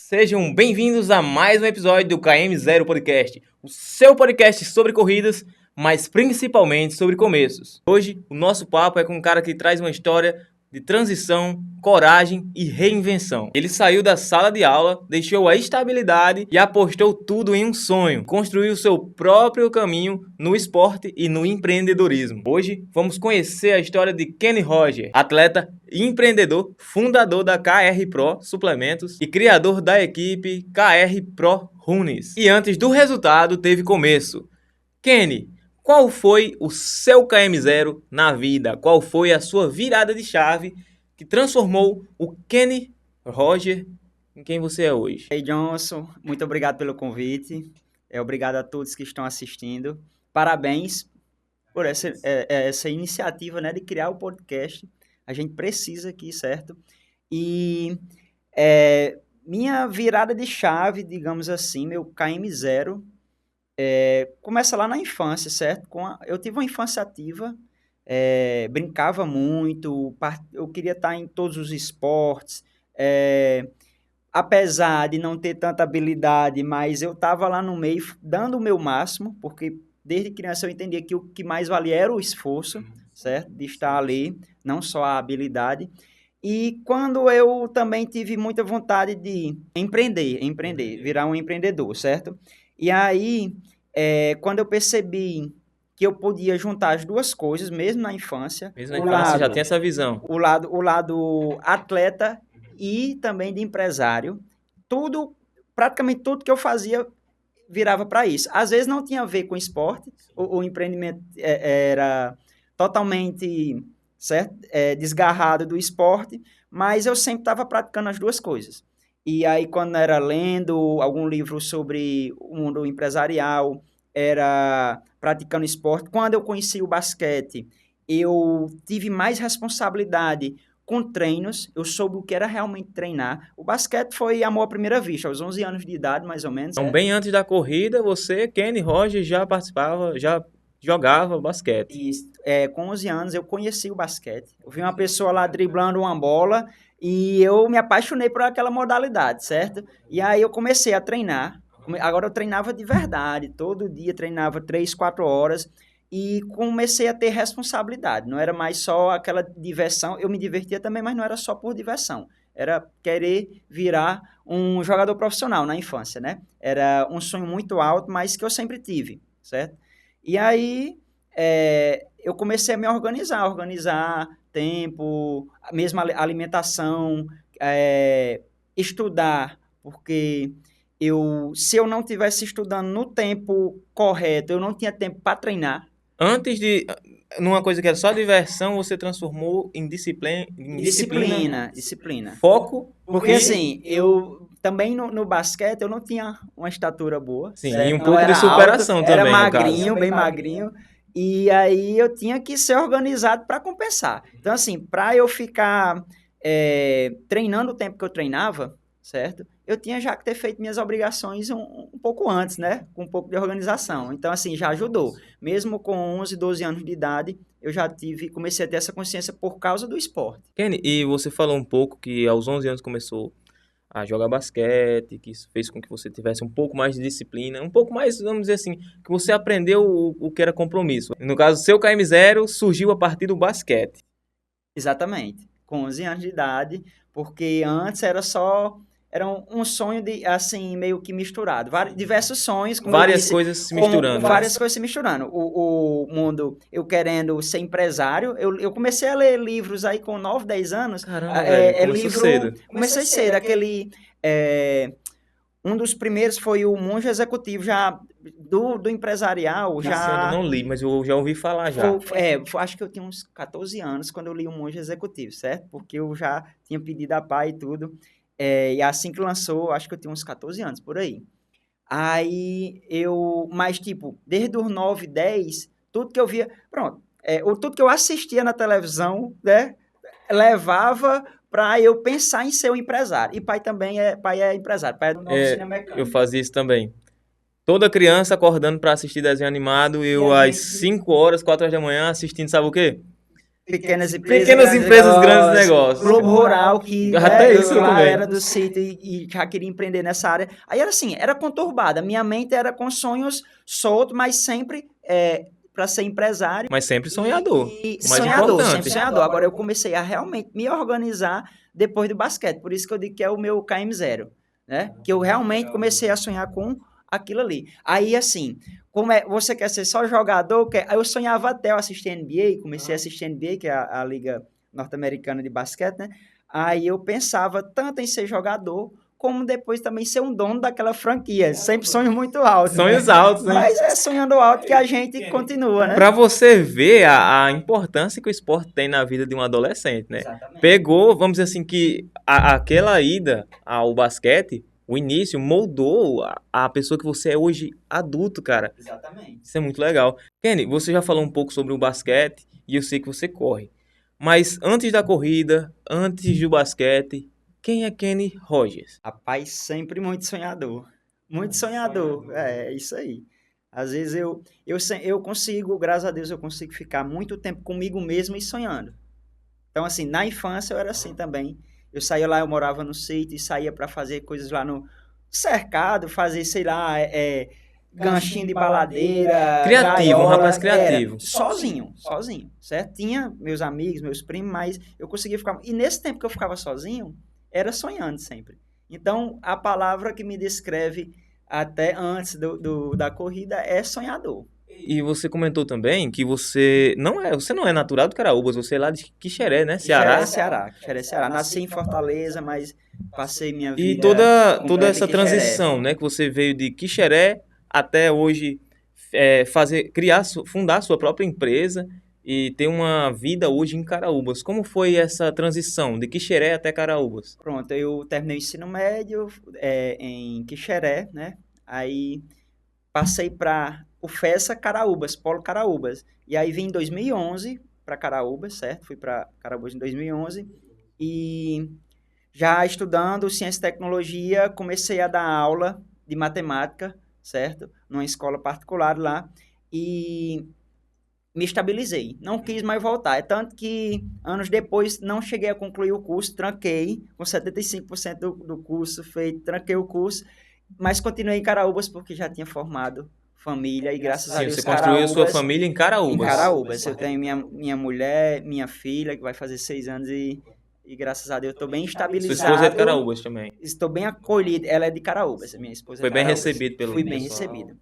Sejam bem-vindos a mais um episódio do KM0 Podcast, o seu podcast sobre corridas, mas principalmente sobre começos. Hoje, o nosso papo é com um cara que traz uma história de transição, coragem e reinvenção. Ele saiu da sala de aula, deixou a estabilidade e apostou tudo em um sonho. Construiu seu próprio caminho no esporte e no empreendedorismo. Hoje, vamos conhecer a história de Kenny Roger, atleta e empreendedor, fundador da KR Pro Suplementos e criador da equipe KR Pro Runners. E antes do resultado, teve começo. Kenny, qual foi o seu KM0 na vida? Qual foi a sua virada de chave que transformou o Kenny Roger em quem você é hoje? Ei, Johnson, muito obrigado pelo convite. Obrigado a todos que estão assistindo. Parabéns por essa iniciativa, né, de criar o podcast. A gente precisa aqui, certo? E minha virada de chave, digamos assim, meu KM0, começa lá na infância, certo? Eu tive uma infância ativa, brincava muito, eu queria estar em todos os esportes, apesar de não ter tanta habilidade, mas eu estava lá no meio dando o meu máximo, porque desde criança eu entendia que o que mais valia era o esforço, certo? De estar ali, não só a habilidade. E quando eu também tive muita vontade de empreender, virar um empreendedor, certo? E aí, quando eu percebi que eu podia juntar as duas coisas, mesmo na infância. Mesmo na infância, você já tem essa visão. O lado atleta e também de empresário. Praticamente tudo que eu fazia virava para isso. Às vezes não tinha a ver com esporte, o empreendimento era totalmente desgarrado do esporte, mas eu sempre estava praticando as duas coisas. E aí, quando era lendo algum livro sobre o mundo empresarial, era praticando esporte. Quando eu conheci o basquete, eu tive mais responsabilidade com treinos, eu soube o que era realmente treinar. O basquete foi amor à primeira vista, aos 11 anos de idade, mais ou menos. Então, bem antes da corrida, você, Kenny Roger, já participava, já jogava basquete. Isso. Com 11 anos eu conheci o basquete. Eu vi uma pessoa lá driblando uma bola e eu me apaixonei por aquela modalidade, certo? E aí eu comecei a treinar. Agora eu treinava de verdade, todo dia treinava 3, 4 horas e comecei a ter responsabilidade. Não era mais só aquela diversão, eu me divertia também, mas não era só por diversão. Era querer virar um jogador profissional na infância, né? Era um sonho muito alto, mas que eu sempre tive, certo? E aí eu comecei a me organizar tempo, mesmo alimentação, estudar, porque se eu não tivesse estudando no tempo correto, eu não tinha tempo para treinar. Antes de, numa coisa que era só diversão, você transformou em disciplina. Disciplina. Foco. Porque assim, eu também no basquete eu não tinha uma estatura boa. Sim, certo? e um pouco de superação alto, também. Era magrinho, bem magrinho. E aí eu tinha que ser organizado para compensar. Então, assim, para eu ficar treinando o tempo que eu treinava, certo? Eu tinha já que ter feito minhas obrigações um pouco antes, né? Com um pouco de organização. Então, assim, já ajudou. Mesmo com 11, 12 anos de idade, eu já comecei a ter essa consciência por causa do esporte. Kenny, e você falou um pouco que aos 11 anos começou a jogar basquete, que isso fez com que você tivesse um pouco mais de disciplina, um pouco mais, vamos dizer assim, que você aprendeu o que era compromisso. No caso, o seu KM0 surgiu a partir do basquete. Exatamente. Com 11 anos de idade, porque antes era um sonho de, assim, meio que misturado. Diversos sonhos. Várias coisas se misturando. Várias coisas se misturando. O mundo, eu querendo ser empresário, eu comecei a ler livros aí com 9, 10 anos. Caramba, velho, cedo. Comecei cedo. Um dos primeiros foi o Monge Executivo, já do empresarial. Eu não li, mas eu já ouvi falar já. Acho que eu tinha uns 14 anos quando eu li o Monge Executivo, certo? Porque eu já tinha pedido a pai e tudo. E assim que lançou, acho que eu tinha uns 14 anos, por aí. Mas tipo, desde os 9, 10, tudo que eu via, pronto, tudo que eu assistia na televisão, né, levava para eu pensar em ser um empresário. E pai é empresário, pai é do novo cinema mecânico. Eu fazia isso também. Toda criança acordando para assistir desenho animado, eu às 5 horas, 4 horas da manhã, assistindo, sabe o quê? Pequenas empresas, Pequenas empresas, grandes negócios. Globo Rural, que Até isso eu lá também. era do sítio e já queria empreender nessa área. Aí era assim, era conturbada. Minha mente era com sonhos soltos, mas sempre para ser empresário. Mas sempre sonhador. E O mais sonhador, importante. sempre sonhador. Agora eu comecei a realmente me organizar depois do basquete. Por isso que eu digo que é o meu KM0, né? Que eu realmente comecei a sonhar com aquilo ali. Aí, assim, você quer ser só jogador? Aí eu sonhava até, eu assisti NBA, comecei a assistir NBA, que é a Liga Norte-Americana de Basquete, né? Aí eu pensava tanto em ser jogador, como depois também ser um dono daquela franquia. Sempre sonhos muito altos. Sonhos né? altos, né? Mas é sonhando alto que a gente continua, né? Pra você ver a importância que o esporte tem na vida de um adolescente, né? Exatamente. Pegou, vamos dizer assim, que aquela ida ao basquete, o início, moldou a pessoa que você é hoje adulto, cara. Exatamente. Isso é muito legal. Kenny, você já falou um pouco sobre o basquete e eu sei que você corre. Mas antes da corrida, antes do basquete, quem é Kenny Rogers? Rapaz, sempre muito sonhador. Muito sonhador. É isso aí. Às vezes eu consigo, graças a Deus, eu consigo ficar muito tempo comigo mesmo e sonhando. Então, assim, na infância eu era assim também. Eu saía lá, eu morava no sítio e saía para fazer coisas lá no cercado, fazer, sei lá, ganchinho de baladeira, Criativo, um gaiola, rapaz criativo. sozinho, certo? Tinha meus amigos, meus primos, mas eu conseguia ficar... E nesse tempo que eu ficava sozinho, era sonhando sempre. Então, a palavra que me descreve até antes da corrida é sonhador. E você comentou também que você não é natural do Caraúbas, você é lá de Quixeré, né? Ceará. Ceará. Ceará. Nasci em Fortaleza, mas passei minha E vida toda completa essa em Quixeré. transição, né? Que você veio de Quixeré até hoje fundar sua própria empresa e ter uma vida hoje em Caraúbas. Como foi essa transição de Quixeré até Caraúbas? Pronto, eu terminei o ensino médio em Quixeré, né? Aí passei para o FESA Caraúbas, Polo Caraúbas. E aí vim em 2011 para Caraúbas, certo? Fui para Caraúbas em 2011 e já estudando ciência e tecnologia, comecei a dar aula de matemática, certo? Numa escola particular lá e me estabilizei. Não quis mais voltar. É tanto que anos depois não cheguei a concluir o curso, tranquei com 75% do curso feito, tranquei o curso, mas continuei em Caraúbas porque já tinha formado família e graças a Sim, Deus você construiu a sua Caraúbas, família em Caraúbas. em Caraúbas. Eu tenho minha mulher, minha filha, que vai fazer 6 anos e graças a Deus estou bem Sua estabilizado. esposa é de Caraúbas também. Estou bem acolhido. Ela é de Caraúbas, minha esposa Foi é de bem Caraúbas. recebido pelo Fui bem pessoal. recebido.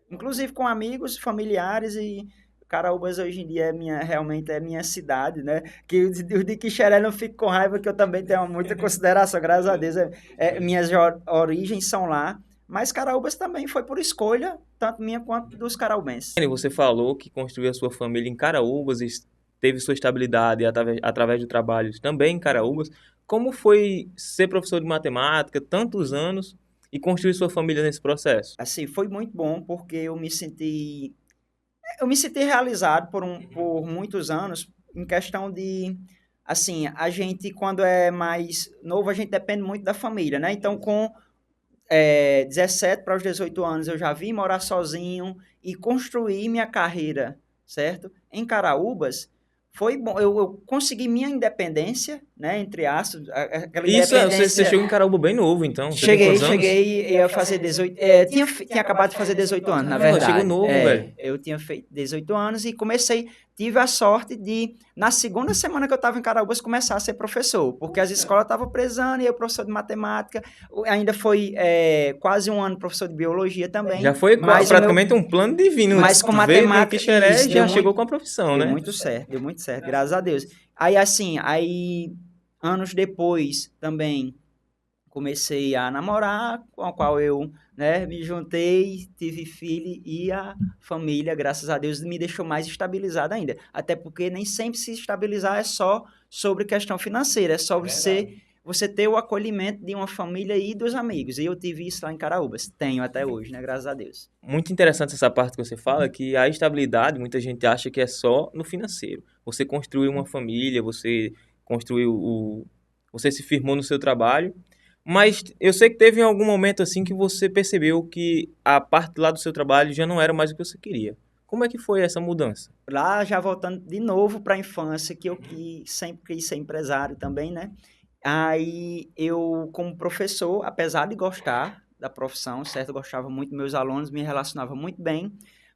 Inclusive com amigos, familiares e Caraúbas hoje em dia realmente é minha cidade, né? Que os de Quixeré não fico com raiva, que eu também tenho muita consideração, graças a Deus. Minhas origens são lá, mas Caraúbas também foi por escolha, tanto minha quanto dos caraubenses. Você falou que construiu a sua família em Caraúbas e teve sua estabilidade através do trabalho também em Caraúbas. Como foi ser professor de matemática tantos anos e construir sua família nesse processo? Assim, foi muito bom porque eu me senti realizado por muitos anos em questão de, assim, a gente quando é mais novo, a gente depende muito da família, né? Então, com 17 para os 18 anos, eu já vim morar sozinho e construir minha carreira, certo? Em Caraúbas, foi bom. Eu consegui minha independência, né? Entre aspas. Aquela Isso, independência... você chegou em Caraúba bem novo, então. Você tem quantos anos? Cheguei a fazer 18... tinha acabado de fazer 18 anos, na Caramba, verdade. chegou novo, velho. Eu tinha feito 18 anos e tive a sorte de, na segunda semana que eu estava em Caraúbas, começar a ser professor, porque as escolas estavam precisando e eu professor de matemática, ainda foi quase um ano professor de biologia também. Já foi praticamente um plano divino. Mas com veio matemática... de Quixeré já chegou com a profissão, né? Deu muito certo, graças a Deus. Aí, assim, anos depois também comecei a namorar, com a qual eu, né, me juntei, tive filho e a família, graças a Deus, me deixou mais estabilizado ainda. Até porque nem sempre se estabilizar é só sobre questão financeira, é sobre você ter o acolhimento de uma família e dos amigos. E eu tive isso lá em Caraúbas. Tenho até hoje, né, graças a Deus. Muito interessante essa parte que você fala, que a estabilidade, muita gente acha que é só no financeiro. Você construiu uma família, você você se firmou no seu trabalho, mas eu sei que teve em algum momento assim que você percebeu que a parte lá do seu trabalho já não era mais o que você queria. Como é que foi essa mudança? Lá, já voltando de novo para a infância, que eu sempre quis ser empresário também, né? Aí eu, como professor, apesar de gostar da profissão, certo? Eu gostava muito dos meus alunos, me relacionava muito bem,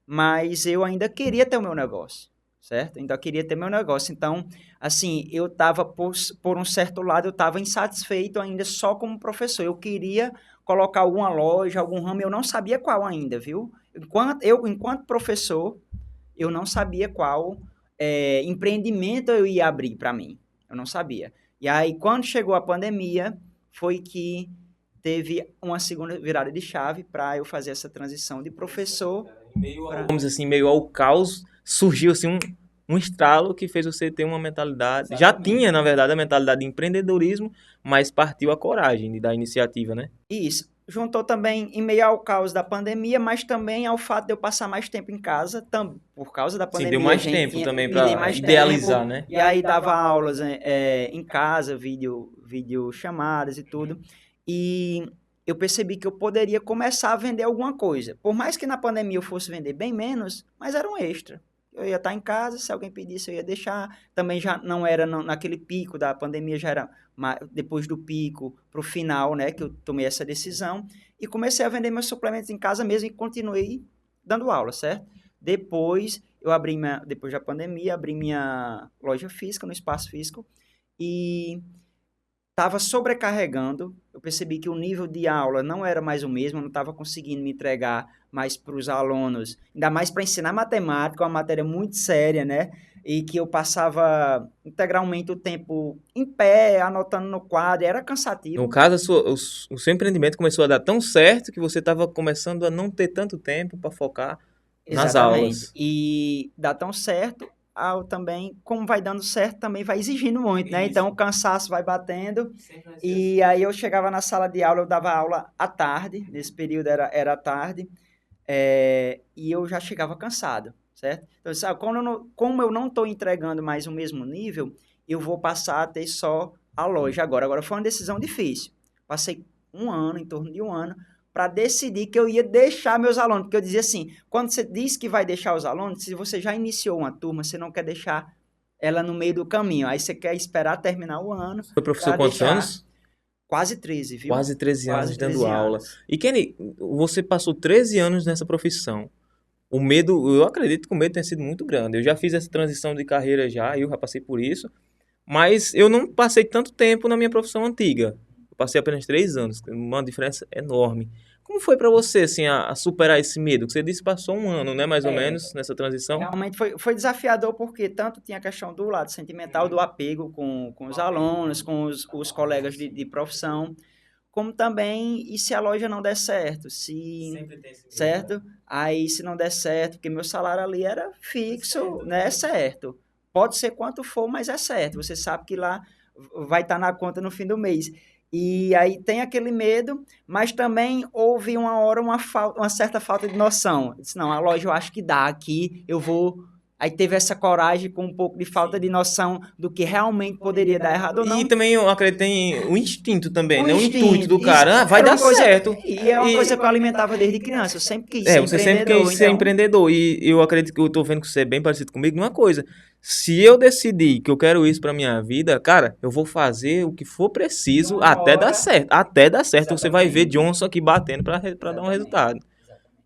mas eu ainda queria ter o meu negócio, certo? Ainda queria ter meu negócio. Então, assim, eu estava, por um certo lado, eu estava insatisfeito ainda só como professor. Eu queria colocar alguma loja, algum ramo, eu não sabia qual ainda, viu? Enquanto professor, eu não sabia qual empreendimento eu ia abrir para mim. Eu não sabia. E aí, quando chegou a pandemia, foi que teve uma segunda virada de chave para eu fazer essa transição de professor para... Vamos dizer assim, meio ao caos, surgiu assim um estralo que fez você ter uma mentalidade. Já Exatamente. tinha, na verdade, a mentalidade de empreendedorismo, mas partiu a coragem de dar iniciativa, né? Isso. Juntou também em meio ao caos da pandemia, mas também ao fato de eu passar mais tempo em casa, por causa da Sim, deu pandemia, a mais gente tempo também me dei para mais idealizar, tempo, né? e aí dava aulas em casa, vídeo chamadas e tudo, e eu percebi que eu poderia começar a vender alguma coisa. Por mais que na pandemia eu fosse vender bem menos, mas era um extra. Eu ia estar em casa, se alguém pedisse eu ia deixar, também já não era naquele pico da pandemia, já era depois do pico para o final, né, que eu tomei essa decisão e comecei a vender meus suplementos em casa mesmo e continuei dando aula, certo? Depois depois da pandemia, abri minha loja física, no espaço físico, e estava sobrecarregando. Eu percebi que o nível de aula não era mais o mesmo, eu não estava conseguindo me entregar mais para os alunos, ainda mais para ensinar matemática, uma matéria muito séria, né? E que eu passava integralmente o tempo em pé, anotando no quadro, era No cansativo. caso, o seu empreendimento começou a dar tão certo que você estava começando a não ter tanto tempo para focar nas Exatamente. aulas. E dá tão certo, também, como vai dando certo, também vai exigindo muito, né? Então o cansaço vai batendo. E aí eu chegava na sala de aula, eu dava aula à tarde, nesse período era à tarde, e eu já chegava cansado, certo? Então, sabe, como eu não estou entregando mais o mesmo nível, eu vou passar a ter só a loja agora. Agora foi uma decisão difícil. Passei um ano, em torno de um ano, para decidir que eu ia deixar meus alunos, porque eu dizia assim, quando você diz que vai deixar os alunos, se você já iniciou uma turma, você não quer deixar ela no meio do caminho, aí você quer esperar terminar o ano Foi professor para quantos deixar anos? quase 13, viu? Quase 13 Quase anos dando 13 aula. anos. E Kenny, você passou 13 anos nessa profissão. O medo, eu acredito que o medo tenha sido muito grande. Eu já fiz essa transição de carreira já, eu já passei por isso, mas eu não passei tanto tempo na minha profissão antiga. Eu passei apenas 3 anos, uma diferença enorme. Como foi para você, assim, a superar esse medo? Que você disse que passou um ano, né, mais ou É, menos, nessa transição? realmente foi desafiador porque tanto tinha a questão do lado sentimental, do apego com os alunos, com os colegas de profissão, como também, e se a loja não der certo? Sempre tem esse medo, né? Certo? Aí, se não der certo, porque meu salário ali era fixo, né? É certo. Pode ser quanto for, mas é certo. Você sabe que lá vai estar na conta no fim do mês. E aí tem aquele medo, mas também houve uma hora uma certa falta de noção. Eu disse, não, a loja eu acho que dá aqui, eu vou... Aí teve essa coragem com um pouco de falta de noção do que realmente poderia dar errado ou E não. também eu acredito que tem o instinto também, O né? O intuito instinto, do isso cara, ah, vai era dar uma coisa, certo. e é uma E coisa que eu alimentava desde criança. Eu sempre quis ser você sempre quis empreendedor, ser então, empreendedor. E eu acredito que eu tô vendo que você é bem parecido comigo numa coisa. Se eu decidir que eu quero isso pra minha vida, cara, eu vou fazer o que for preciso uma até dar hora, certo. Até dar certo, você vai ver exatamente, Johnson aqui batendo pra dar um exatamente. resultado.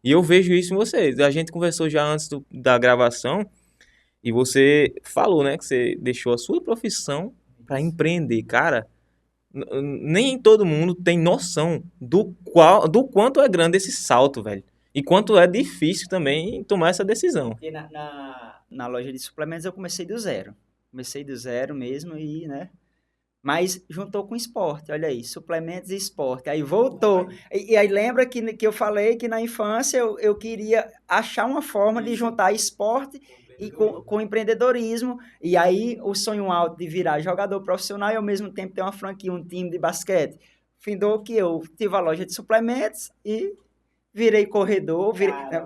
E eu vejo isso em vocês. A gente conversou já antes da gravação e você falou, né, que você deixou a sua profissão pra empreender. Cara, nem todo mundo tem noção do quanto é grande esse salto, velho. E quanto é difícil também tomar essa decisão. Porque na loja de suplementos eu comecei do zero. Comecei do zero mesmo e, né? Mas juntou com esporte, olha aí, suplementos e esporte. Aí voltou. E aí lembra que eu falei que na infância eu queria achar uma forma de juntar esporte e com empreendedorismo. E aí o sonho alto de virar jogador profissional e ao mesmo tempo ter uma franquia, um time de basquete. Findou que eu tive a loja de suplementos e virei corredor,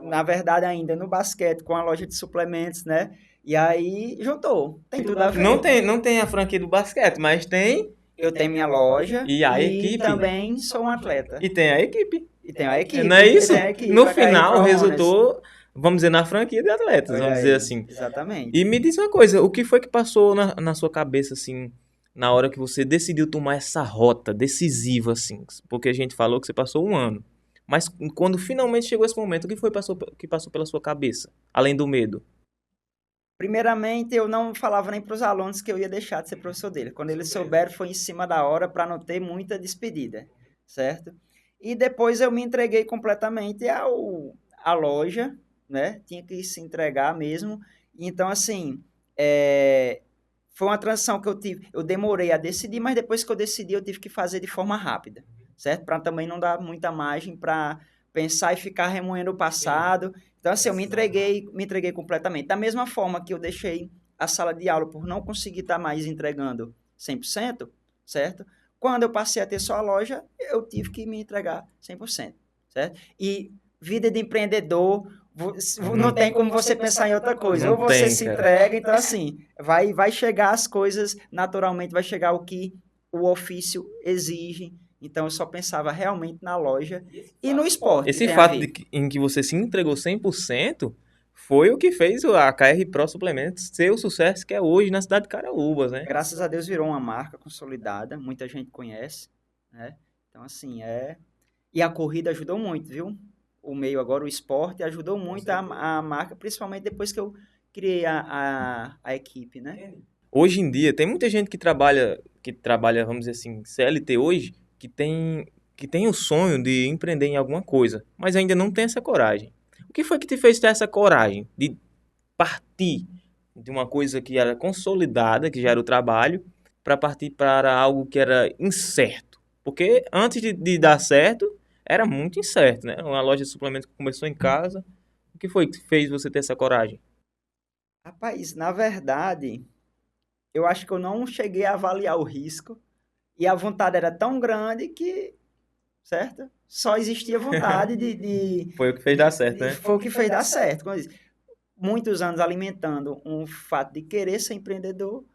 na verdade ainda no basquete com a loja de suplementos, né? E aí juntou, tem tudo a ver. Não tem a franquia do basquete, mas tem Eu tenho minha loja e a e equipe. também sou um atleta. E tem a equipe. E tenho a Não é equipe, e isso? tenho a equipe, No a KR final Pro Runners. resultou vamos dizer, na franquia de atletas, Olha vamos aí, dizer assim. exatamente. E me diz uma coisa, o que foi que passou na sua cabeça, assim, na hora que você decidiu tomar essa rota decisiva, assim? Porque a gente falou que você passou um ano. Mas quando finalmente chegou esse momento, o que foi que passou pela sua cabeça? Além do medo. Primeiramente, eu não falava nem para os alunos que eu ia deixar de ser professor dele. Quando eles souberam, foi em cima da hora para não ter muita despedida, certo? E depois eu me entreguei completamente à loja, né? Tinha que se entregar mesmo. Então, assim, foi uma transição que eu tive. Eu demorei a decidir, mas depois que eu decidi, eu tive que fazer de forma rápida, certo? Para também não dar muita margem para pensar e ficar remoendo o passado. Então, assim, eu me entreguei completamente. Da mesma forma que eu deixei a sala de aula por não conseguir estar mais entregando 100%, certo? Quando eu passei a ter só a loja, eu tive que me entregar 100%, certo? E vida de empreendedor, não tem como você pensar em outra coisa. Ou Não você tem, se cara. entrega, então assim, vai chegar as coisas naturalmente, vai chegar o que o ofício exige. Então eu só pensava realmente na loja e no esporte, que Esse tem a fato ver. em que você se entregou 100% foi o que fez a KR Pro Suplementos ser o sucesso que é hoje na cidade de Caraúbas, né? Graças a Deus virou uma marca consolidada, muita gente conhece, né? Então assim, e a corrida ajudou muito, viu? O meio agora, o esporte, ajudou muito a marca, principalmente depois que eu criei a equipe, né? Hoje em dia, tem muita gente que trabalha, vamos dizer assim, CLT hoje, que tem o sonho de empreender em alguma coisa, mas ainda não tem essa coragem. O que foi que te fez ter essa coragem de partir de uma coisa que era consolidada, que já era o trabalho, para partir para algo que era incerto? Porque antes de dar certo, era muito incerto, né? Uma loja de suplemento que começou em casa. O que foi que fez você ter essa coragem? Rapaz, na verdade, eu acho que eu não cheguei a avaliar o risco e a vontade era tão grande que, certo? Só existia vontade Foi o que fez dar certo, né? foi o que fez dar certo. Como eu disse, muitos anos alimentando um fato de querer ser empreendedor.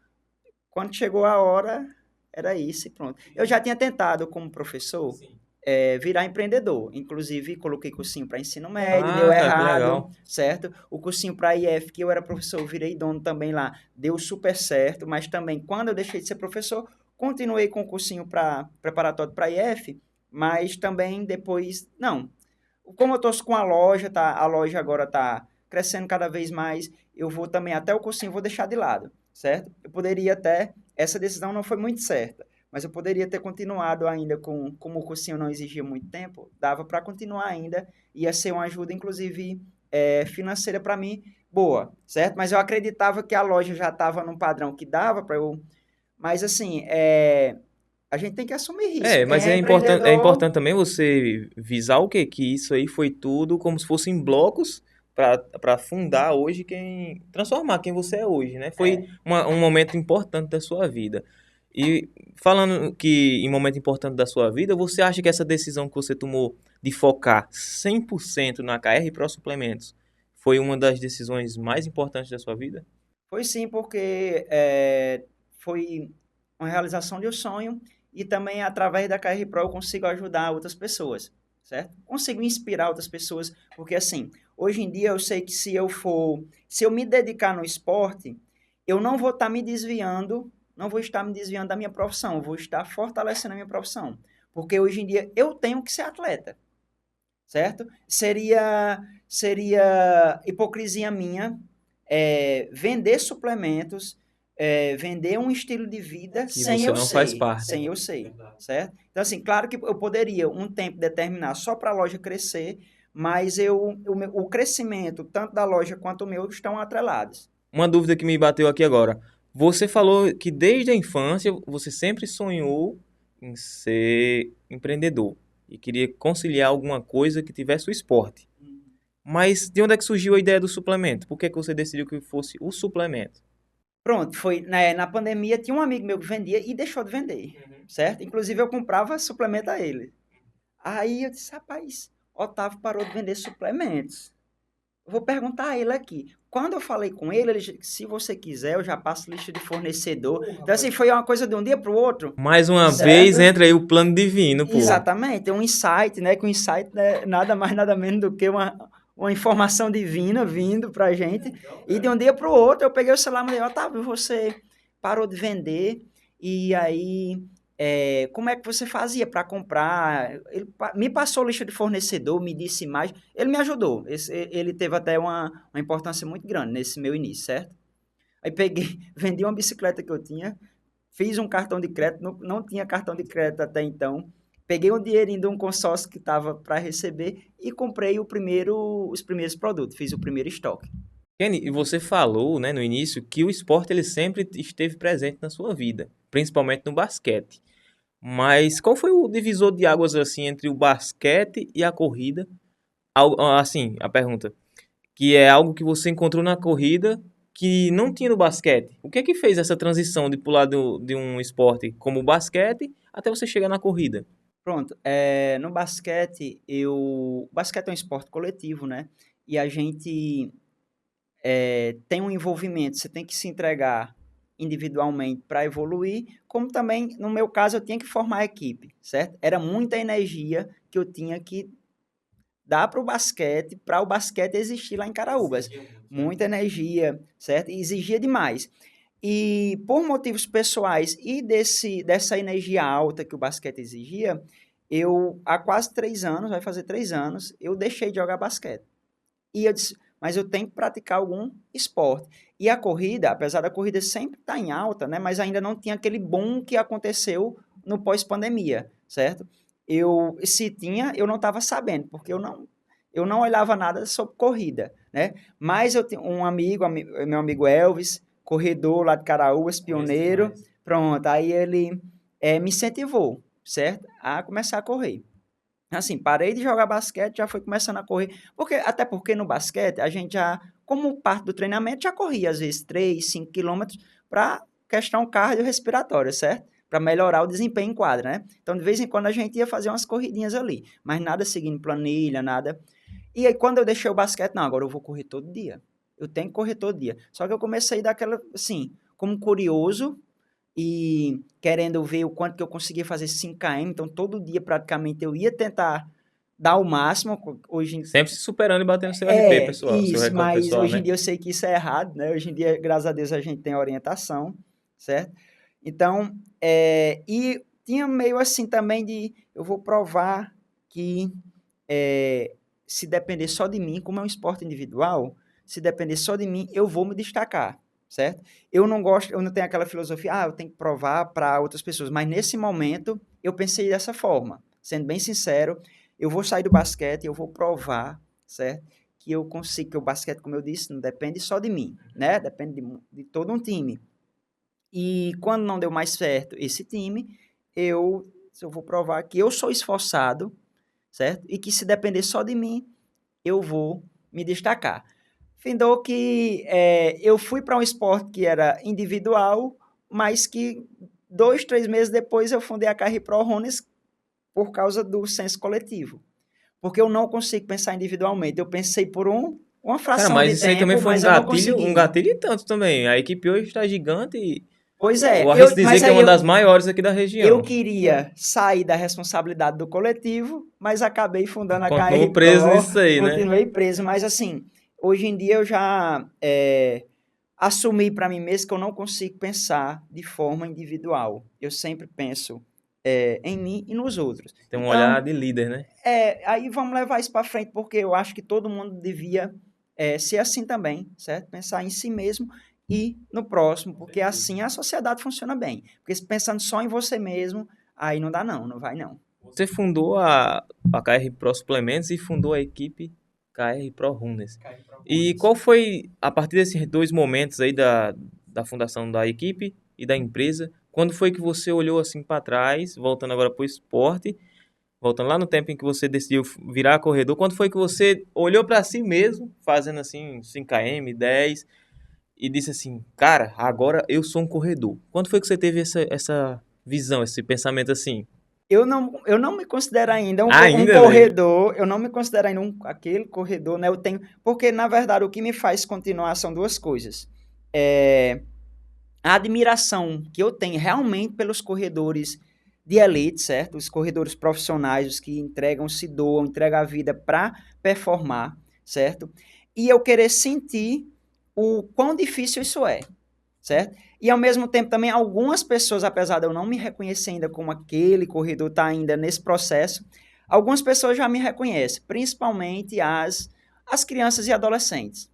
Quando chegou a hora, era isso e pronto. Eu já tinha tentado, como professor, virar empreendedor. Inclusive, coloquei cursinho para ensino médio, deu Ah, cara, que errado, legal. certo? O cursinho para IF, que eu era professor, virei dono também lá, deu super certo. Mas também, quando eu deixei de ser professor, continuei com o cursinho para preparatório para IF, mas também depois, não. Como eu estou com a loja, tá? A loja agora está crescendo cada vez mais, eu vou também até o cursinho, vou deixar de lado, certo? Eu poderia até, essa decisão não foi muito certa, mas eu poderia ter continuado ainda como o cursinho não exigia muito tempo, dava para continuar ainda, ia ser uma ajuda, inclusive, financeira para mim, boa, certo? Mas eu acreditava que a loja já estava num padrão que dava para eu, mas assim, a gente tem que assumir risco. Quem Mas é é empreendedor, importante também você visar o quê? Que isso aí foi tudo como se fossem blocos para fundar hoje transformar quem você é hoje, né? Foi um momento importante da sua vida. E falando que em momento importante da sua vida, você acha que essa decisão que você tomou de focar 100% na KR Pro Suplementos foi uma das decisões mais importantes da sua vida? foi sim, porque foi uma realização de um sonho e também através da KR Pro eu consigo ajudar outras pessoas, certo? Consigo inspirar outras pessoas, porque assim, hoje em dia eu sei que se eu me dedicar no esporte, eu não vou estar me desviando, não vou estar me desviando da minha profissão, eu vou estar fortalecendo a minha profissão, porque hoje em dia eu tenho que ser atleta, certo? Seria hipocrisia minha vender suplementos, vender um estilo de vida Que você não faz parte. sem eu ser, certo? Então, assim, claro que eu poderia um tempo determinar só para a loja crescer, mas o crescimento, tanto da loja quanto o meu, estão atrelados. Uma dúvida que me bateu aqui agora. Você falou que desde a infância você sempre sonhou em ser empreendedor e queria conciliar alguma coisa que tivesse o esporte. Mas de onde é que surgiu a ideia do suplemento? Por que que você decidiu que fosse o suplemento? Pronto, foi na pandemia, tinha um amigo meu que vendia e deixou de vender, certo? Inclusive eu comprava suplemento a ele. Aí eu disse, rapaz, Otávio parou de vender suplementos. Eu vou perguntar a ele aqui. Quando eu falei com ele, ele disse, se você quiser, eu já passo lista de fornecedor. Então, assim, foi uma coisa de um dia para o outro, Mais uma vez certo? entra aí o plano divino, pô. Exatamente, um insight, né? Que o insight é nada mais, nada menos do que uma informação divina vindo pra gente. E de um dia pro outro, eu peguei o celular e falei, Otávio, você parou de vender, e aí, como é que você fazia para comprar? Ele me passou lista de fornecedor, me disse mais, ele me ajudou, ele teve até uma importância muito grande nesse meu início, certo? Aí peguei, vendi uma bicicleta que eu tinha, fiz um cartão de crédito, não tinha cartão de crédito até então, peguei um dinheirinho de um consórcio que estava para receber e comprei os primeiros produtos, fiz o primeiro estoque. Kenny, e você falou, né, no início que o esporte ele sempre esteve presente na sua vida, principalmente no basquete. Mas qual foi o divisor de águas assim entre o basquete e a corrida? Assim, a pergunta, que é algo que você encontrou na corrida que não tinha no basquete. O que é que fez essa transição de pular de um esporte como o basquete até você chegar na corrida? Pronto, no basquete, o basquete é um esporte coletivo, né? E a gente tem um envolvimento, você tem que se entregar individualmente para evoluir, como também, no meu caso, eu tinha que formar a equipe, certo? Era muita energia que eu tinha que dar para o basquete existir lá em Caraúbas. Muita energia, certo? E exigia demais. E por motivos pessoais e dessa energia alta que o basquete exigia, eu, há quase 3 anos, vai fazer 3 anos, eu deixei de jogar basquete. E eu disse, mas eu tenho que praticar algum esporte. E a corrida, apesar da corrida sempre estar em alta, né, mas ainda não tinha aquele boom que aconteceu no pós-pandemia, certo? Se tinha, eu não estava sabendo, porque eu não olhava nada sobre corrida, né? Mas eu tenho um amigo, meu amigo Elvis, corredor lá de Caraúbas, pioneiro, pronto, aí ele me incentivou, certo? A começar a correr. Assim, parei de jogar basquete, já fui começando a correr, até porque no basquete a gente já, como parte do treinamento, já corria às vezes 3, 5 quilômetros para questão cardiorrespiratória, certo? Para melhorar o desempenho em quadra, né? Então, de vez em quando a gente ia fazer umas corridinhas ali, mas nada seguindo planilha, nada. E aí, quando eu deixei o basquete, não, agora eu vou correr todo dia. Eu tenho que correr todo dia. Só que eu comecei daquela, assim, como curioso, e querendo ver o quanto que eu conseguia fazer 5 km, então todo dia praticamente eu ia tentar dar o máximo. Sempre se superando e batendo seu RP, pessoal, seu Isso, recorde mas pessoal, hoje em né? dia eu sei que isso é errado, né? Hoje em dia, graças a Deus, a gente tem orientação, certo? Então, e tinha meio assim também de, eu vou provar que se depender só de mim, como é um esporte individual, se depender só de mim, eu vou me destacar, certo? Eu não tenho aquela filosofia, eu tenho que provar para outras pessoas, mas nesse momento eu pensei dessa forma, sendo bem sincero, eu vou sair do basquete, eu vou provar, certo? Que eu consigo, que o basquete, como eu disse, não depende só de mim, né? Depende de todo um time. E quando não deu mais certo esse time, eu vou provar que eu sou esforçado, certo? E que se depender só de mim, eu vou me destacar. Findou que eu fui para um esporte que era individual, mas que 2, 3 meses depois eu fundei a KR Pro Runners por causa do senso coletivo. Porque eu não consigo pensar individualmente. Eu pensei por uma Cara, fração mas de isso aí também tempo, foi mas eu não um consegui. gatilho e tanto também. A equipe hoje está gigante e Pois eu é, arrisco dizer mas que é aí uma das maiores aqui da eu região. queria sair da responsabilidade do coletivo, mas acabei fundando a KR Continuo preso Pro, nisso aí, né? continuei preso. Mas assim, hoje em dia eu já assumi para mim mesmo que eu não consigo pensar de forma individual. Eu sempre penso em mim e nos outros. Tem um olhar Então, de líder, né? aí vamos levar isso para frente, porque eu acho que todo mundo devia ser assim também, certo? Pensar em si mesmo e no próximo, porque assim a sociedade funciona bem. Porque se pensando só em você mesmo, aí não dá não, não vai não. Você fundou a KR Pro Suplementos e fundou a equipe KR Pro Runners. E qual foi, a partir desses dois momentos aí da fundação da equipe e da empresa, quando foi que você olhou assim para trás, voltando agora para o esporte, voltando lá no tempo em que você decidiu virar corredor, quando foi que você olhou para si mesmo, fazendo assim 5 km, 10, e disse assim, cara, agora eu sou um corredor. Quando foi que você teve essa visão, esse pensamento assim? Eu não me considero ainda um Ainda, velho. corredor, eu não me considero ainda aquele corredor, né? Eu tenho, porque na verdade o que me faz continuar são duas coisas. A admiração que eu tenho realmente pelos corredores de elite, certo? Os corredores profissionais, os que entregam, se doam, entregam a vida para performar, certo? E eu querer sentir o quão difícil isso é, certo? E ao mesmo tempo também algumas pessoas, apesar de eu não me reconhecer ainda como aquele corredor está ainda nesse processo, algumas pessoas já me reconhecem, principalmente as crianças e adolescentes.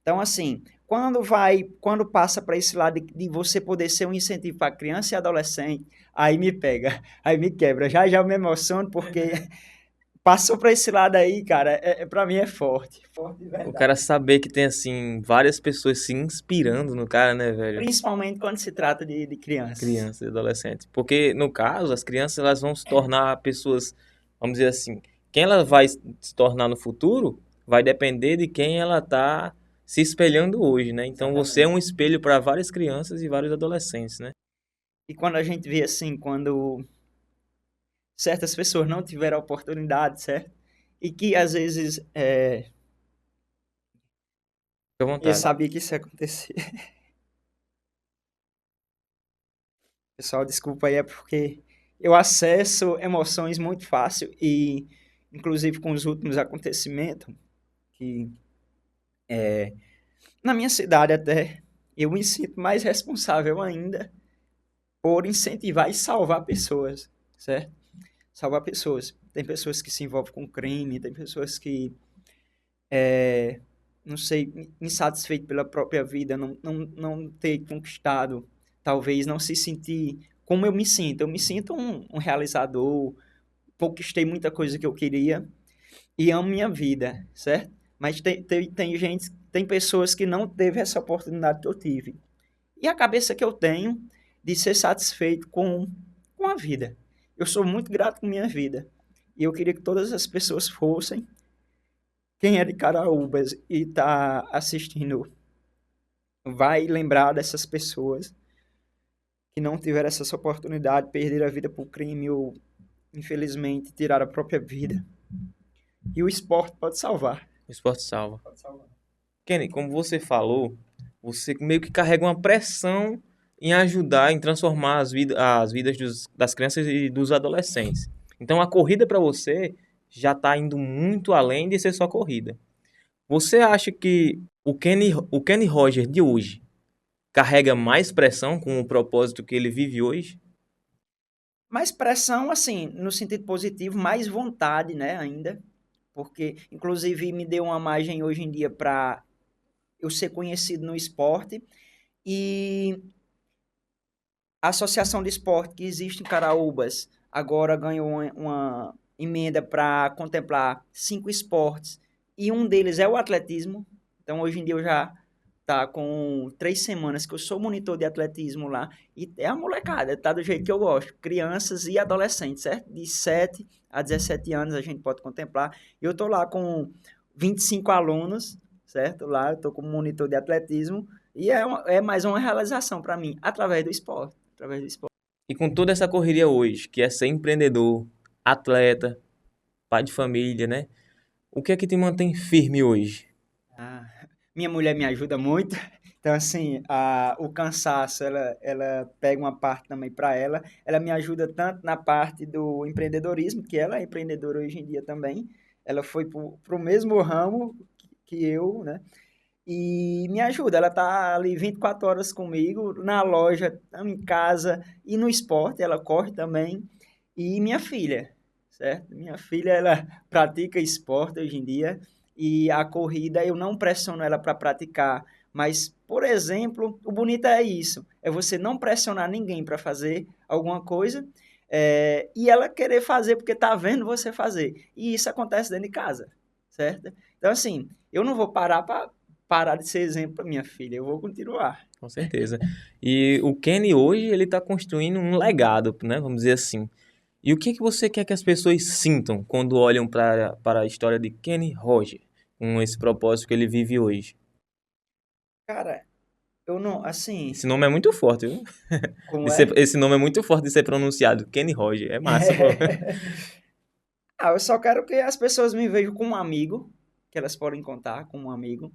Então, assim, quando passa para esse lado de você poder ser um incentivo para criança e adolescente, aí me pega, aí me quebra. Já já eu me emociono porque passou para esse lado aí, cara, para mim é forte, forte de O cara verdade. saber que tem, assim, várias pessoas se inspirando no cara, né, velho? Principalmente quando se trata de crianças. Crianças e adolescentes. Porque, no caso, as crianças elas vão se tornar pessoas, vamos dizer assim, quem ela vai se tornar no futuro vai depender de quem ela tá se espelhando hoje, né? Então você é Exatamente. um espelho para várias crianças e vários adolescentes, né? E quando a gente vê assim, quando certas pessoas não tiveram a oportunidade, certo? E que às vezes Fica à eu vontade. sabia que isso ia acontecer. Pessoal, desculpa aí, é porque eu acesso emoções muito fácil e, inclusive, com os últimos acontecimentos, que na minha cidade até, eu me sinto mais responsável ainda por incentivar e salvar pessoas, certo? Salvar pessoas. Tem pessoas que se envolvem com crime, tem pessoas que, não sei, insatisfeitas pela própria vida, não ter conquistado, talvez não se sentir como eu me sinto. Eu me sinto um realizador, conquistei muita coisa que eu queria e amo minha vida, certo? Mas tem gente, tem pessoas que não teve essa oportunidade que eu tive. E a cabeça que eu tenho de ser satisfeito com a vida. Eu sou muito grato com minha vida. E eu queria que todas as pessoas fossem. Quem é de Caraúbas e está assistindo vai lembrar dessas pessoas que não tiveram essa oportunidade, perderam a vida por crime ou, infelizmente, tiraram a própria vida. E o esporte pode salvar. O esporte salva. Pode salvar. Kenny, como você falou, você meio que carrega uma pressão em ajudar, em transformar as vidas das crianças e dos adolescentes. Então a corrida para você já está indo muito além de ser só corrida. Você acha que o Kenny Roger de hoje carrega mais pressão com o propósito que ele vive hoje? Mais pressão, assim, no sentido positivo, mais vontade, né, ainda. Porque, inclusive, me deu uma margem hoje em dia para eu ser conhecido no esporte. E a associação de esporte que existe em Caraúbas agora ganhou uma emenda para contemplar 5 esportes. E um deles é o atletismo. Então, hoje em dia, eu já tá com 3 semanas que eu sou monitor de atletismo lá. E é a molecada, tá do jeito que eu gosto. Crianças e adolescentes, certo? De 7 a 17 anos a gente pode contemplar. Eu tô lá com 25 alunos, certo? Lá eu tô como monitor de atletismo. E é mais uma realização para mim, através do esporte. Através do esporte. E com toda essa correria hoje, que é ser empreendedor, atleta, pai de família, né? O que é que te mantém firme hoje? Ah, minha mulher me ajuda muito. Então, assim, o cansaço, ela pega uma parte também para ela. Ela me ajuda tanto na parte do empreendedorismo, que ela é empreendedora hoje em dia também. Ela foi para o mesmo ramo que eu, né? E me ajuda. Ela tá ali 24 horas comigo, na loja, em casa e no esporte. Ela corre também. E minha filha, certo? Minha filha, ela pratica esporte hoje em dia e a corrida eu não pressiono ela para praticar, mas, por exemplo, o bonito é isso, é você não pressionar ninguém para fazer alguma coisa e ela querer fazer porque tá vendo você fazer. E isso acontece dentro de casa, certo? Então, assim, eu não vou parar de ser exemplo para minha filha, eu vou continuar. Com certeza. E o Kenny hoje, ele tá construindo um legado, né? Vamos dizer assim. E o que é que você quer que as pessoas sintam quando olham para a história de Kenny Roger, com esse propósito que ele vive hoje? Cara, eu não, assim, Esse nome é muito forte, viu? como é? Esse nome é muito forte de ser pronunciado. Kenny Roger. É massa, pô. Eu só quero que as pessoas me vejam como um amigo, que elas podem contar como um amigo,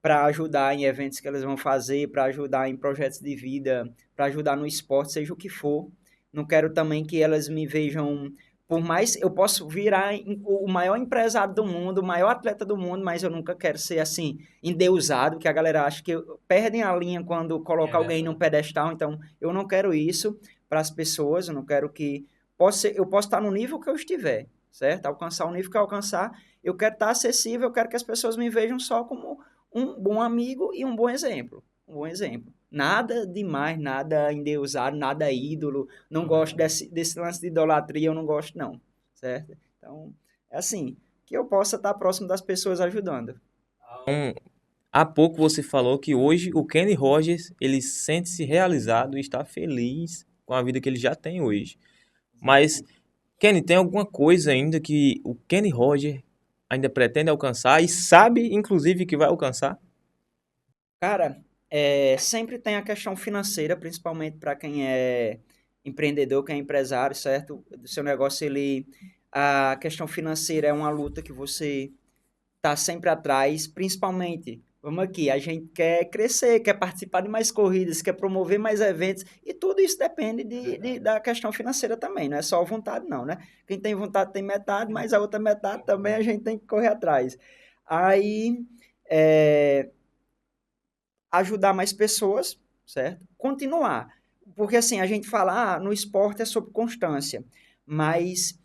para ajudar em eventos que elas vão fazer, para ajudar em projetos de vida, para ajudar no esporte, seja o que for. Não quero também que elas me vejam Por mais eu posso virar o maior empresário do mundo, o maior atleta do mundo, mas eu nunca quero ser assim, endeusado, que a galera acha que perdem a linha quando coloca alguém num pedestal. Então, eu não quero isso para as pessoas, eu não quero que. Eu posso estar no nível que eu estiver, certo? Alcançar o nível que eu alcançar, eu quero estar acessível, eu quero que as pessoas me vejam só como um bom amigo e um bom exemplo. Um bom exemplo. Nada demais, nada endeusado, nada ídolo. Não gosto desse lance de idolatria, eu não gosto, não. Certo? Então, é assim, que eu possa estar próximo das pessoas ajudando. Há pouco você falou que hoje o Kenny Rogers, ele sente-se realizado e está feliz com a vida que ele já tem hoje. Mas, Kenny, tem alguma coisa ainda que o Kenny Rogers ainda pretende alcançar e sabe, inclusive, que vai alcançar? Cara, sempre tem a questão financeira, principalmente para quem é empreendedor, quem é empresário, certo? Do seu negócio, a questão financeira é uma luta que você tá sempre atrás, principalmente, vamos aqui, a gente quer crescer, quer participar de mais corridas, quer promover mais eventos, e tudo isso depende da questão financeira também, não é só vontade não, né? Quem tem vontade tem metade, mas a outra metade também a gente tem que correr atrás. Aí, é, ajudar mais pessoas, certo? Continuar. Porque assim, a gente fala, no esporte é sobre constância, mas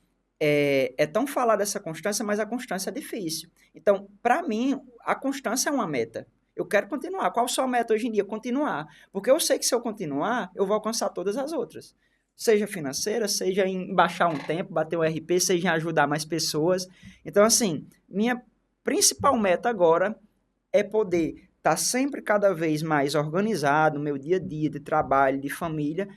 é tão falar dessa constância, mas a constância é difícil. Então, para mim, a constância é uma meta. Eu quero continuar. Qual a sua meta hoje em dia? Continuar. Porque eu sei que se eu continuar, eu vou alcançar todas as outras. Seja financeira, seja em baixar um tempo, bater um RP, seja em ajudar mais pessoas. Então, assim, minha principal meta agora é poder estar sempre cada vez mais organizado no meu dia a dia de trabalho, de família,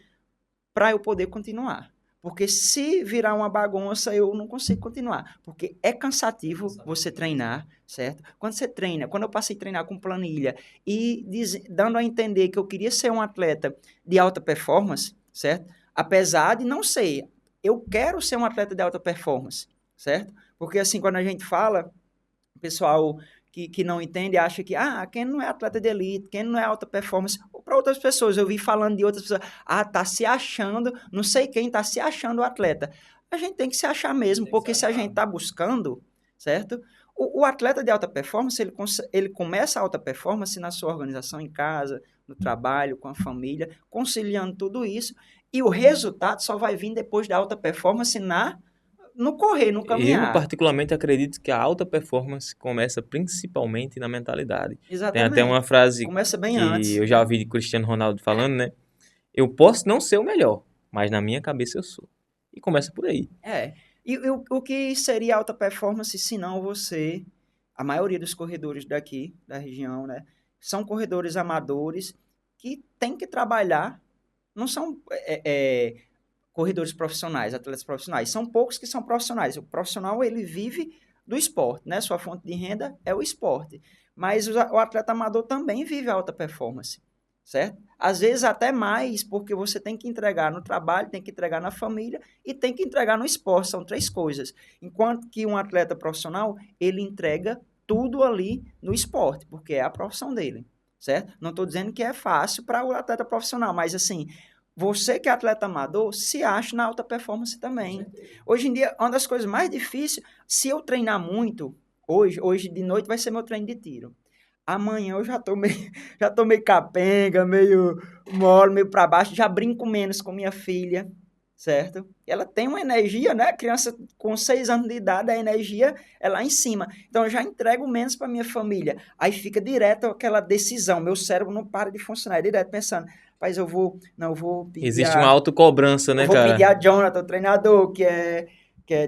para eu poder continuar. Porque se virar uma bagunça, eu não consigo continuar. Porque é cansativo você treinar, certo? Quando você treina, quando eu passei a treinar com planilha e dando a entender que eu queria ser um atleta de alta performance, certo? Apesar de não ser, eu quero ser um atleta de alta performance, certo? Porque assim, quando a gente fala, o pessoal que não entende acha que, quem não é atleta de elite, quem não é alta performance, para outras pessoas, eu vi falando de outras pessoas, tá se achando, não sei quem tá se achando o atleta. A gente tem que se achar mesmo, porque se a gente tá buscando, certo? O atleta de alta performance, ele começa a alta performance na sua organização em casa, no trabalho, com a família, conciliando tudo isso, e o resultado só vai vir depois da alta performance no correr, no Eu, caminhar. particularmente, acredito que a alta performance começa principalmente na mentalidade. Tem até uma Exatamente. frase Começa bem que antes. eu já ouvi de Cristiano Ronaldo falando, né? Eu posso não ser o melhor, mas na minha cabeça eu sou. E começa por aí. E o que seria alta performance se não você, a maioria dos corredores daqui, da região, né, são corredores amadores que têm que trabalhar, não são corredores profissionais, atletas profissionais, são poucos que são profissionais. O profissional, ele vive do esporte, né, sua fonte de renda é o esporte, mas o atleta amador também vive alta performance, certo? Às vezes até mais, porque você tem que entregar no trabalho, tem que entregar na família e tem que entregar no esporte, são três coisas. Enquanto que um atleta profissional, ele entrega tudo ali no esporte, porque é a profissão dele, certo? Não estou dizendo que é fácil para o atleta profissional, mas assim, você que é atleta amador, se acha na alta performance também. Hoje em dia, uma das coisas mais difíceis, se eu treinar muito, hoje de noite vai ser meu treino de tiro. Amanhã eu já tô meio capenga, meio mole, meio para baixo, já brinco menos com minha filha, certo? Ela tem uma energia, né? Criança com 6 anos de idade, a energia é lá em cima. Então eu já entrego menos para minha família. Aí fica direto aquela decisão, meu cérebro não para de funcionar, é direto pensando, rapaz, eu vou pedir Existe uma autocobrança, eu né, vou pedir cara? a Jonathan, o treinador, que é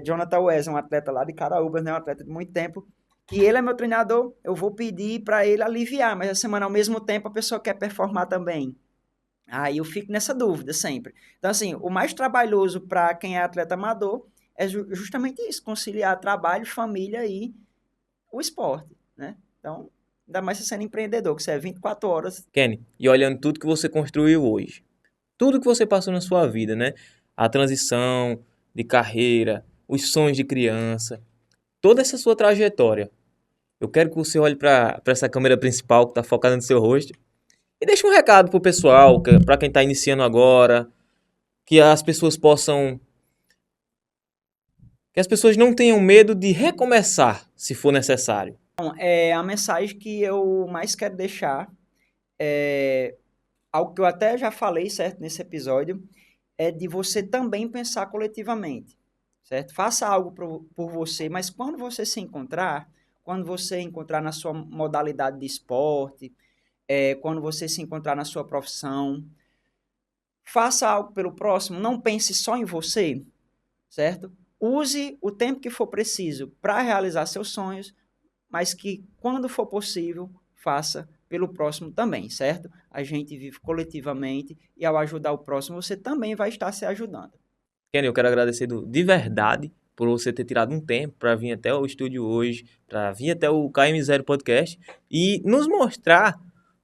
Jonathan Wes, um atleta lá de Caraúbas, né? Um atleta de muito tempo, que ele é meu treinador, eu vou pedir para ele aliviar, mas a semana ao mesmo tempo a pessoa quer performar também. Aí eu fico nessa dúvida sempre. Então, assim, o mais trabalhoso para quem é atleta amador é justamente isso, conciliar trabalho, família e o esporte, né? Então, ainda mais você sendo empreendedor, que você é 24 horas. Kenny, e olhando tudo que você construiu hoje, tudo que você passou na sua vida, né? A transição de carreira, os sonhos de criança, toda essa sua trajetória. Eu quero que você olhe para essa câmera principal que está focada no seu rosto e deixe um recado pro pessoal, para quem está iniciando agora, que as pessoas possam Que as pessoas não tenham medo de recomeçar, se for necessário. Então, a mensagem que eu mais quero deixar é algo que eu até já falei, certo, nesse episódio, é de você também pensar coletivamente, certo? Faça algo por você, mas quando você encontrar na sua modalidade de esporte, quando você se encontrar na sua profissão, faça algo pelo próximo, não pense só em você, certo? Use o tempo que for preciso para realizar seus sonhos, mas que quando for possível, faça pelo próximo também, certo? A gente vive coletivamente e ao ajudar o próximo, você também vai estar se ajudando. Kenny, eu quero agradecer de verdade por você ter tirado um tempo para vir até o estúdio hoje, para vir até o KM0 Podcast e nos mostrar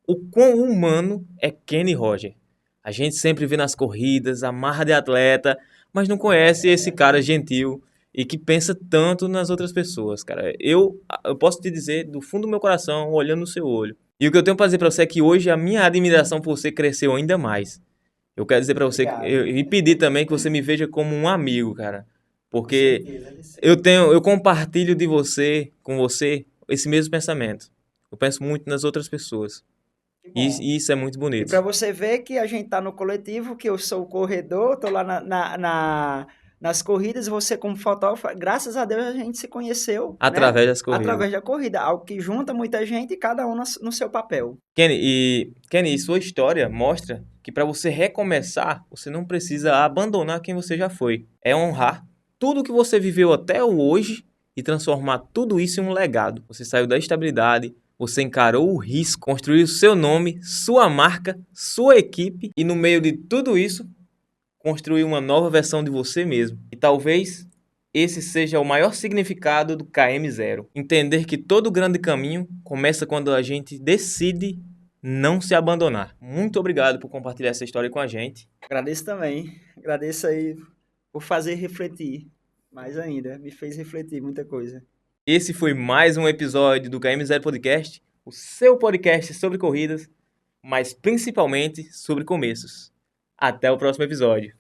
o quão humano é Kenny Roger. A gente sempre vê nas corridas a marra de atleta, mas não conhece esse cara gentil e que pensa tanto nas outras pessoas, cara. Eu posso te dizer do fundo do meu coração, olhando no seu olho. E o que eu tenho para dizer para você é que hoje a minha admiração por você cresceu ainda mais. Eu quero dizer para você e pedir também que você me veja como um amigo, cara. Porque eu compartilho com você, esse mesmo pensamento. Eu penso muito nas outras pessoas. E isso é muito E bonito. para você ver que a gente tá no coletivo, que eu sou o corredor, tô lá nas corridas, você como fotógrafo, graças a Deus a gente se conheceu, Através né? das corridas. Através da corrida, algo que junta muita gente e cada um no seu papel. Kenny, sua história mostra que para você recomeçar, você não precisa abandonar quem você já foi. É honrar tudo que você viveu até hoje e transformar tudo isso em um legado. Você saiu da estabilidade, você encarou o risco, construiu seu nome, sua marca, sua equipe e no meio de tudo isso, construiu uma nova versão de você mesmo. E talvez esse seja o maior significado do KM0. Entender que todo grande caminho começa quando a gente decide não se abandonar. Muito obrigado por compartilhar essa história com a gente. Agradeço também. Agradeço aí por fazer refletir mais ainda. Me fez refletir muita coisa. Esse foi mais um episódio do KM0 Podcast, o seu podcast sobre corridas, mas principalmente sobre começos. Até o próximo episódio.